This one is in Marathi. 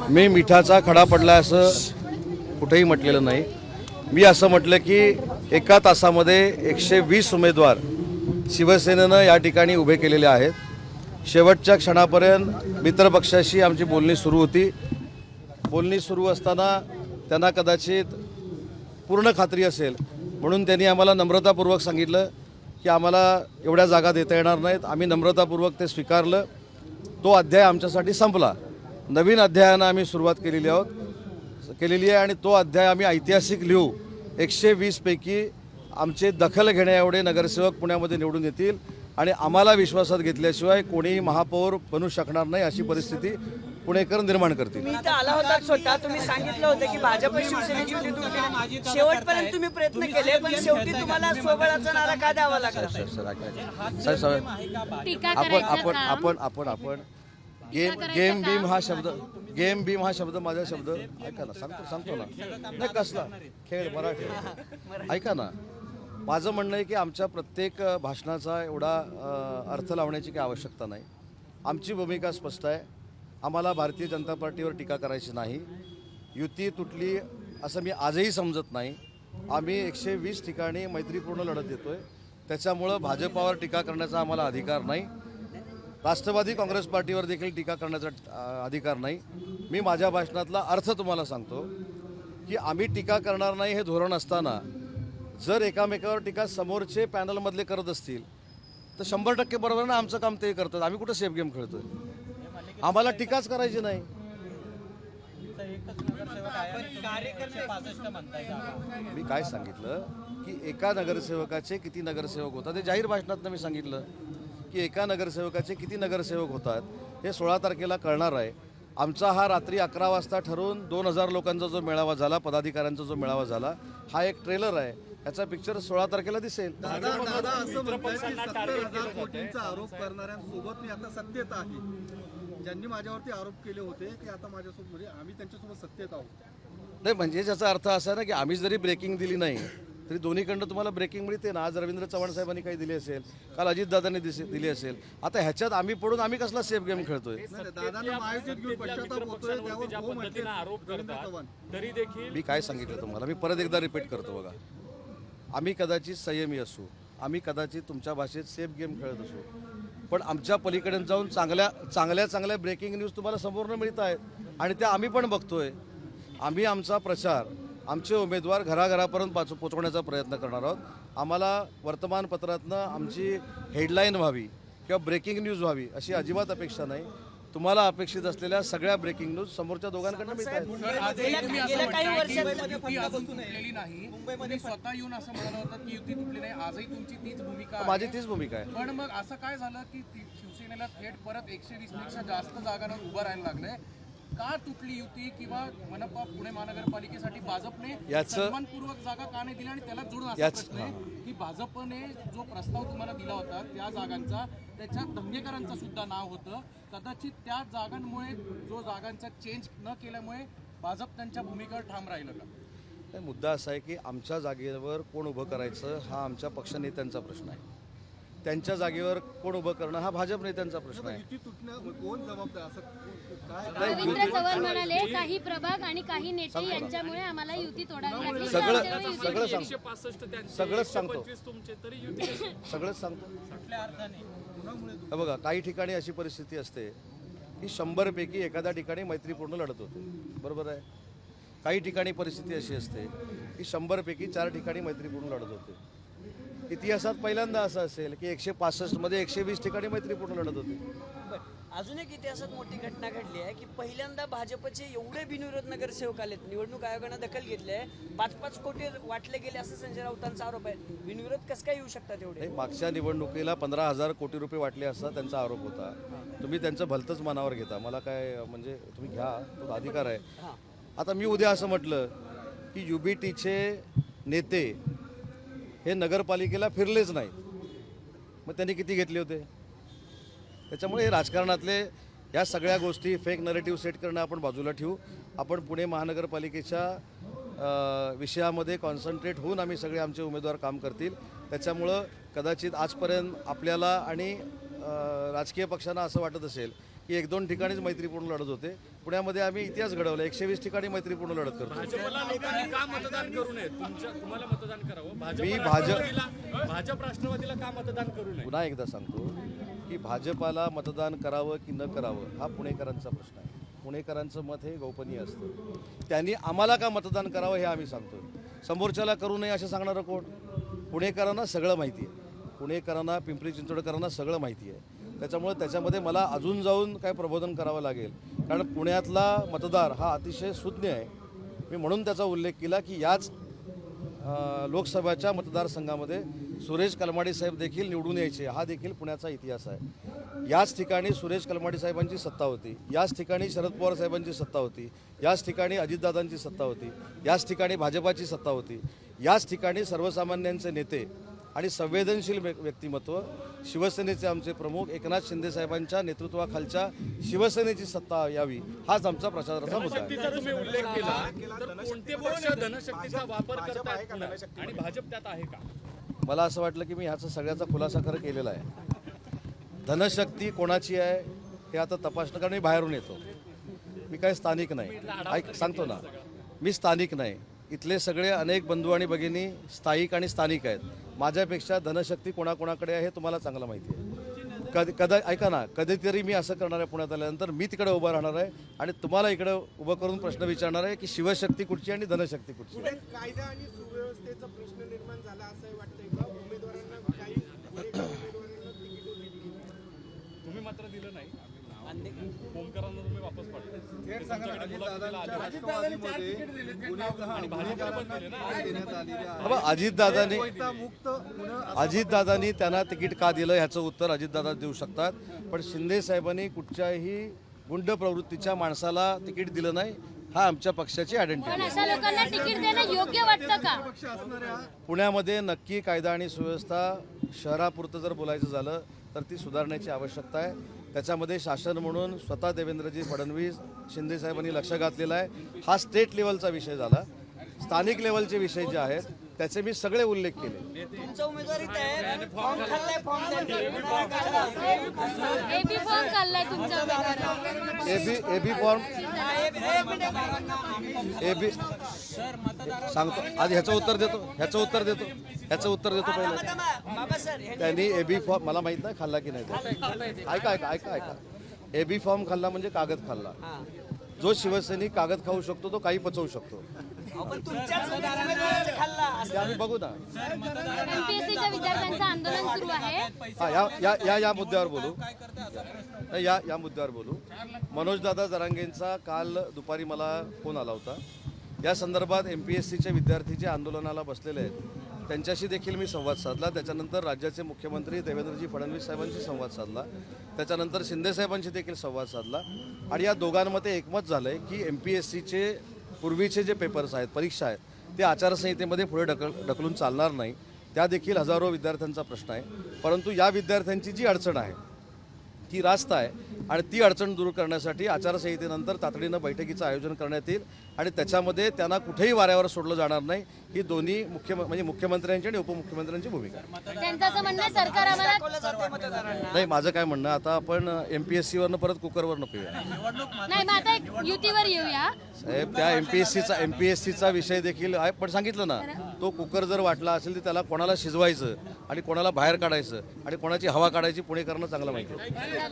मी मिठाचा खडा पडला असं कुठेही म्हटलेलं नाही. मी असं म्हटलं की एका तासामध्ये 120 उमेदवार शिवसेनेनं या ठिकाणी उभे केलेले आहेत. शेवटच्या क्षणापर्यंत मित्रपक्षाशी आमची बोलणी सुरू होती. बोलणी सुरू असताना त्यांना कदाचित पूर्ण खात्री असेल म्हणून त्यांनी आम्हाला नम्रतापूर्वक सांगितलं की आम्हाला एवढ्या जागा देता येणार नाहीत. आम्ही नम्रतापूर्वक ते स्वीकारलं. तो अध्याय आमच्यासाठी संपला. नवीन अध्यायानं आम्ही सुरुवात केलेली आहे आणि तो अध्याय आम्ही ऐतिहासिक लिहू. 120 पैकी आमचे दखल घेण्या एवढे नगरसेवक पुण्यामध्ये निवडून येतील आणि आम्हाला विश्वासात घेतल्याशिवाय कोणीही महापौर बनू शकणार नाही अशी परिस्थिती पुणेकर निर्माण करतील. तुम्ही इथं आला होता स्वतः, तुम्ही सांगितलं होतं की भाजप शिवसेनेची युती तुटली. शेवटपर्यंत तुम्ही प्रयत्न केले पण शेवटी तुम्हाला स्वबळाचा नारा का द्यावा लागला? आपण गेम बीम हा शब्द माझा शब्द ऐका ना, सांगतो ना, नाही कसला खेळ मराठी ऐका ना. माझं म्हणणं आहे की आमच्या प्रत्येक भाषणाचा एवढा अर्थ लावण्याची काही आवश्यकता नाही. आमची भूमिका स्पष्ट आहे. आम्हाला भारतीय जनता पार्टीवर टीका करायची नाही. युती तुटली असं मी आजही समजत नाही. आम्ही 120 ठिकाणी मैत्रीपूर्ण लढत देतोय. त्याच्यामुळं भाजपावर टीका करण्याचा आम्हाला अधिकार नाही. राष्ट्रवादी काँग्रेस पार्टीवर देखील टीका करण्याचा अधिकार नाही. मी माझ्या भाषणातला अर्थ तुम्हाला सांगतो की आम्ही टीका करणार नाही हे धोरण असताना जर एकामेकावर टीका समोरचे पॅनलमधले करत असतील तर 100% बरोबर ना, आमचं काम ते करतात. आम्ही कुठं सेफ गेम खेळतोय? आम्हाला टीकाच करायची नाही. मी काय सांगितलं की एका नगरसेवकाचे किती नगरसेवक होतात हे जाहीर भाषणातनं मी सांगितलं की एका नगरसेवकाचे किती नगरसेवक होतात हे 16 तारखेला कळणार आहे. आमचा हा रात्री 11 वाजता ठरवून 2000 लोकांचा जो मेळावा झाला, पदाधिकाऱ्यांचा जो मेळावा झाला, हा एक ट्रेलर आहे. याचा पिक्चर 16 तारखेला दिसेल. दादा असं म्हणतात की 70,000 कोटींचा आरोप करणाऱ्यांसोबत मी आता सत्तेत आहे. ज्यांनी माझ्यावरती आरोप केले होते की आता माझ्यासोबत म्हणजे आम्ही त्यांच्यासोबत सत्तेत आहोत. नाही म्हणजे ज्याचा अर्थ असा आहे ना की आम्ही जरी ब्रेकिंग दिली नाही तरी दोन्हीकडनं तुम्हाला ब्रेकिंग मिळते ना. आज रवींद्र चव्हाण साहेबांनी काही दिली असेल, काल अजितदादांनी दिली असेल. आता ह्याच्यात आम्ही पडून आम्ही कसला सेफ गेम खेळतोय? दादांना महायुतीत घेऊन पश्चाताप होतोय त्यावर पद्धतीने आरोप करतात तरी देखील मी काय सांगितलं तुम्हाला, मी परत एकदा रिपीट करतो बघा. आम्ही कदाचित संयमी असू, आम्ही कदाचित तुमच्या भाषेत सेफ गेम खेळत असू, पण आमच्या पलीकडे जाऊन चांगल्या ब्रेकिंग न्यूज तुम्हाला समोर मिळत आहेत आणि त्या आम्ही पण बघतोय. आम्ही आमचा प्रचार, आमचे उमेदवार घराघरापर्यंत पोचवण्याचा प्रयत्न करणार आहोत. आम्हाला वर्तमानपत्रातनं आमची हेडलाईन व्हावी किंवा ब्रेकिंग न्यूज व्हावी अशी अजिबात अपेक्षा नाही. तुम्हाला अपेक्षित असलेल्या सगळ्या ब्रेकिंग न्यूज समोरच्या दोघांकडनं मिळत आहेत. माझी तीच भूमिका आहे. पण मग असं काय झालं की शिवसेनेला थेट परत 120 पेक्षा जास्त जागांवर उभं राहायला लागलंय? का तुटली युती किंवा मनपा पुणे महानगरपालिकेसाठी भाजपने सन्मानपूर्वक जागा का नाही दिल्या? आणि त्याला जोडून असा प्रश्न आहे की भाजपने जो प्रस्ताव तुम्हाला दिला होता त्या जागांचा, त्याच्यात दंगेकरांचं सुद्धा नाव होतं. कदाचित त्या जागांमुळे जो जागांचा चेंज न केल्यामुळे भाजप त्यांच्या भूमिकेवर ठाम राहिलं का? मुद्दा असा आहे की आमच्या जागेवर कोण उभं करायचं हा आमच्या पक्षनेत्यांचा प्रश्न आहे. त्यांच्या जागेवर कोण उभं करणं हा भाजप नेत्यांचा प्रश्न आहे. युती तुटण्यावर कोण जबाबदार असं रवींद्र चव्हाण म्हणाले काही प्रभाग आणि काही नेते यांच्यामुळे आम्हाला युती तोडावी लागली. सगळंच सांगतो. बघा, काही ठिकाणी अशी परिस्थिती असते की 100 पैकी एखाद्या ठिकाणी मैत्रीपूर्ण लढत होते, बरोबर आहे. काही ठिकाणी परिस्थिती अशी असते की 100 पैकी 4 ठिकाणी मैत्रीपूर्ण लढत होते. इतिहासात पहिल्यांदा असं असेल की 165 मध्ये 120 ठिकाणी मैत्रीपूर्ण लढत होती. अजून एक इतिहासात मोठी घटना घडली आहे की पहिल्यांदा भाजपचे एवढे बिनविरोध नगरसेवक आलेत. निवडणूक आयोगानं दखल घेतली आहे. 5-5 कोटी वाटले गेले असं संजय राऊतांचा आरोप आहे. बिनविरोध कसं काय येऊ शकतात एवढे? मागच्या निवडणुकीला 15,000 कोटी रुपये वाटले असा त्यांचा आरोप होता. तुम्ही त्यांचं भलतंच मनावर घेता. मला काय म्हणजे तुम्ही घ्या, तो अधिकार आहे. आता मी उद्या असं म्हटलं की UBTचे नेते हे नगरपालिकेला फिरलेच नाहीत, मग त्यांनी किती घेतले होते? त्याच्यामुळे हे राजकारणातले या सगळ्या गोष्टी फेक नरेटिव्ह सेट करणं आपण बाजूला ठेवू. आपण पुणे महानगरपालिकेच्या विषयामध्ये कॉन्सन्ट्रेट होऊन आम्ही सगळे आमचे उमेदवार काम करतील. त्याच्यामुळं कदाचित आजपर्यंत आपल्याला आणि राजकीय पक्षांना असं वाटत असेल की 1-2 ठिकाणीच मैत्रीपूर्ण लढत होते. पुण्यामध्ये आम्ही इतिहास घडवला, 120 ठिकाणी मैत्रीपूर्ण लढत करतो. भाजपला लोकांनी का मतदान करू नये? तुम्हाला मतदान करावं. भाजप राष्ट्रवादीला का मतदान करू नये? पुन्हा एकदा सांगतो की भाजपाला मतदान करावं की न करावं हा पुणेकरांचा प्रश्न आहे. पुणेकरांचं मत हे गोपनीय असतं. त्यांनी आम्हाला का मतदान करावं हे आम्ही सांगतो. समोरच्याला करू नये असं सांगणारं कोण? पुणेकरांना सगळं माहिती आहे. पुणेकरांना, पिंपरी चिंचवडकरांना सगळं माहिती आहे. त्याच्यामुळे त्याच्यामध्ये मला अजून जाऊन काय प्रबोधन करावं लागेल, कारण पुण्यातला मतदार हा अतिशय सुज्ञ आहे. मी म्हणून त्याचा उल्लेख केला की याच लोकसभेच्या मतदारसंघामध्ये सुरेश कलमाडी साहेब देखील निवडून यायचे. हा देखील पुण्याचा इतिहास आहे. याच ठिकाणी सुरेश कलमाडी साहेबांची सत्ता होती, याच ठिकाणी शरद पवार साहेबांची सत्ता होती, याच ठिकाणी अजितदादांची सत्ता होती, याच ठिकाणी भाजपाची सत्ता होती, याच ठिकाणी सर्वसामान्यांचे नेते आणि संवेदनशील व्यक्तिमत्व शिवसेनेचे आमचे प्रमुख एकनाथ शिंदे साहेबांच्या नेतृत्वाखालच्या शिवसेनेची सत्ता यावी हाच आमचा प्रचाराचा मुद्दा आहे. धनशक्तीचा तुम्ही उल्लेख केला, तर कोणते पक्ष धनशक्तीचा वापर करतायत आणि भाजप त्यात आहे का? मला असं वाटलं की मी ह्याचा सगळ्याचा खुलासा खरं केलेला आहे. धनशक्ती कोणाची आहे हे आता तपासणं, कारण मी बाहेरून येतो, मी काय स्थानिक नाही. सांगतो ना, मी स्थानिक नाही. इथले सगळे अनेक बंधू आणि भगिनी स्थायिक आणि स्थानिक आहेत. माझ्यापेक्षा धनशक्ती कोणाकोणाकडे आहे हे तुम्हाला चांगलं माहिती आहे. ऐका ना, कधीतरी मी असं करणार आहे, पुण्यात आल्यानंतर मी तिकडे उभं राहणार आहे आणि तुम्हाला इकडे उभं करून प्रश्न विचारणार आहे की शिवशक्ती कुठची आणि धनशक्ती कुठची. कायदा आणि सुव्यवस्थेचा प्रश्न निर्माण झाला असं वाटतंय का? उमेदवारांना काही उमेदवारांना तिकीट दिली, तुम्ही मात्र दिलं नाही. ओमकारांना तुम्ही वापस पाठवलं. थेट सांगा, अजितदादांच्या राष्ट्रवादीमध्ये देण्यात आलेली आहे. अजितदादांनी त्यांना तिकीट का दिलं ह्याचं उत्तर अजितदादा देऊ शकतात. पण शिंदे साहेबांनी कुठच्याही गुंड प्रवृत्तीच्या माणसाला तिकीट दिलं नाही. हा आमच्या पक्षाची पण आयडेंटिटी. अशा लोकांना तिकीट देणं योग्य वाटतं का? पक्ष असणाऱ्या पुण्यामध्ये नक्की कायदा आणि सुव्यवस्था शहरापुरतं जर बोलायचं झालं तर ती सुधारण्याची आवश्यकता आहे. त्याच्यामध्ये शासन म्हणून स्वतः देवेंद्रजी फडणवीस, शिंदे साहेबांनी लक्ष घातलेलं आहे. हा स्टेट लेवलचा विषय झाला. स्थानिक लेवलचे विषय जे आहेत त्याचे मी सगळे उल्लेख केले. तुमचा उमेदवारी तयार, फॉर्म खाल्लाय, फॉर्म एबी फॉर्म काढलाय तुमच्या उमेदवाराने. एबी फॉर्म सांगतो आधी ह्याचं उत्तर देतो पहिलं. बाबा सर त्यांनी एबी फॉर्म, मला माहित नाही खाल्ला की नाही ते. ऐका एबी फॉर्म खाल्ला म्हणजे कागद खाल्ला. जो शिवसैनिक कागद खाऊ शकतो तो काही पचवू शकतो. पण तुमच्याच उमेदवाराचा खाल्ला ते आम्ही बघू ना. एमपीएससीच्या विद्यार्थ्यांचं आंदोलन सुरू आहे. हा, या मुद्द्यावर बोलू. या मुद्द्यावर बोलू. मनोजदादा जरांगेंचा काल दुपारी मला फोन आला होता. या संदर्भात MPSCचे विद्यार्थी जे आंदोलनाला बसलेले आहेत त्यांच्याशी देखील मी संवाद साधला. त्याच्यानंतर राज्याचे मुख्यमंत्री देवेंद्रजी फडणवीस साहेबांशी संवाद साधला. त्याच्यानंतर शिंदे साहेबांशी देखील संवाद साधला. आणि या दोघांमध्ये एकमत झालं आहे की MPSCचे पूर्वीचे जे पेपर्स आहेत, परीक्षा आहेत, ते आचारसंहितेमध्ये पुढे ढकलून चालणार नाही. त्या देखील हजारो विद्यार्थ्यांचा प्रश्न आहे. परंतु या विद्यार्थ्यांची जी अडचण आहे ती रास्त आहे आणि ती अडचण दूर करण्यासाठी आचारसंहितेनंतर तातडीनं बैठकीचं आयोजन करण्यात येईल आणि त्याच्यामध्ये त्यांना कुठेही वाऱ्यावर सोडलं जाणार नाही. ही दोन्ही म्हणजे मुख्यमंत्र्यांची आणि उपमुख्यमंत्र्यांची भूमिका आहे. त्यांचं असं म्हणणं आहे, सरकार आम्हाला दाखवलं जाते मतदारांना. नाही, माझं काय म्हणणं, आता आपण MPSCवरनं परत कुकरवर नको येऊया नाही. मग आता एक युतीवर येऊया. साहेब. त्या MPSCचा विषय देखील आहे. पण सांगितलं ना, तो कुकर जर वाटला असेल तर त्याला कोणाला शिजवायचं आणि कोणाला बाहेर काढायचं आणि कोणाची हवा काढायची पुणेकरांना चांगलं माहिती आहे.